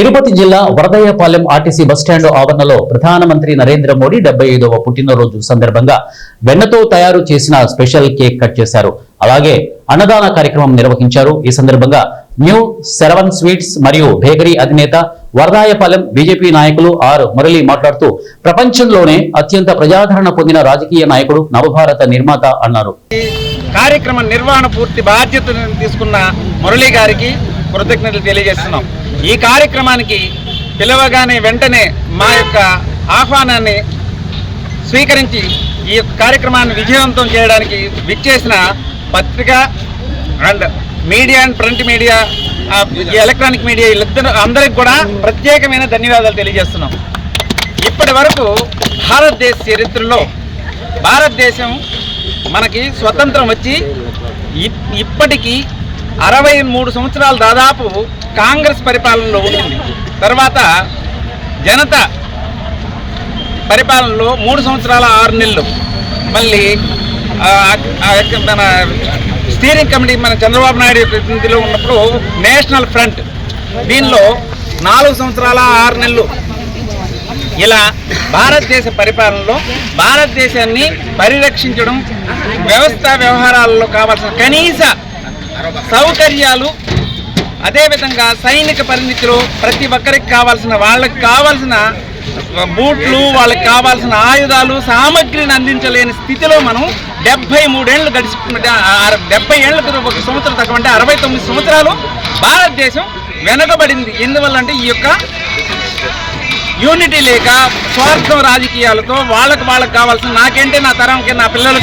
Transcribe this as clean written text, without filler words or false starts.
తిరుపతి జిల్లా Varadayyapalem RTC bus stand ఆవరణలో ప్రధానమంత్రి నరేంద్ర మోడీ 75వ పుట్టినరోజు సందర్భంగా వెన్నతో తయారు చేసిన స్పెషల్ కేక్ కట్ చేశారు. అలాగే అన్నదాన కార్యక్రమం నిర్వహించారు. ఈ సందర్భంగా న్యూ శరవణ్ స్వీట్స్ మరియు బేకరీ అధినేత వరదాయపాలెం బీజేపీ నాయకులు ఆర్ మురళి మాట్లాడుతూ ప్రపంచంలోనే అత్యంత ప్రజాదరణ పొందిన రాజకీయ నాయకుడు, నవభారత నిర్మాత అన్నారు. కార్యక్రమ నిర్వహణ పూర్తి బాధ్యతను తీసుకున్న మురళి గారికి కృతజ్ఞతలు తెలియజేస్తున్నాం. ఈ కార్యక్రమానికి పిలవగానే వెంటనే మా యొక్క ఆహ్వానాన్ని స్వీకరించి ఈ కార్యక్రమాన్ని విజయవంతం చేయడానికి విచ్చేసిన పత్రిక and media and print media, electronic media అందరికి కూడా ప్రత్యేకమైన ధన్యవాదాలు తెలియజేస్తున్నాం. ఇప్పటి వరకు భారతదేశ చరిత్రలో భారతదేశం మనకి స్వతంత్రం వచ్చి ఇప్పటికీ 63 సంవత్సరాలు దాదాపు కాంగ్రెస్ పరిపాలనలో ఉండింది. తర్వాత జనతా పరిపాలనలో 3 సంవత్సరాల 6 నెలలు, మళ్ళీ మన స్టీరింగ్ కమిటీ మన చంద్రబాబు నాయుడు ప్రతినిధిలో ఉన్నప్పుడు నేషనల్ ఫ్రంట్, దీనిలో 4 సంవత్సరాల 6 నెలలు. ఇలా భారతదేశ పరిపాలనలో భారతదేశాన్ని పరిరక్షించడం, వ్యవస్థ వ్యవహారాలలో కావాల్సిన కనీస సౌకర్యాలు, అదేవిధంగా సైనిక పరిణితిలో ప్రతి ఒక్కరికి కావాల్సిన, వాళ్ళకి కావాల్సిన బూట్లు, వాళ్ళకి కావాల్సిన ఆయుధాలు, సామగ్రిని అందించలేని స్థితిలో మనం 73 ఏళ్ళు గడిచి 70 ఏళ్ళకు ఒక సంవత్సరం తక్కువ అంటే 69 సంవత్సరాలు భారతదేశం వెనకబడింది. ఎందువల్లంటే ఈ యొక్క యూనిటీ లేక స్వార్థం రాజకీయాలతో వాళ్ళకి కావాల్సిన, నాకేంటే నా తరంకి, నా పిల్లలకి,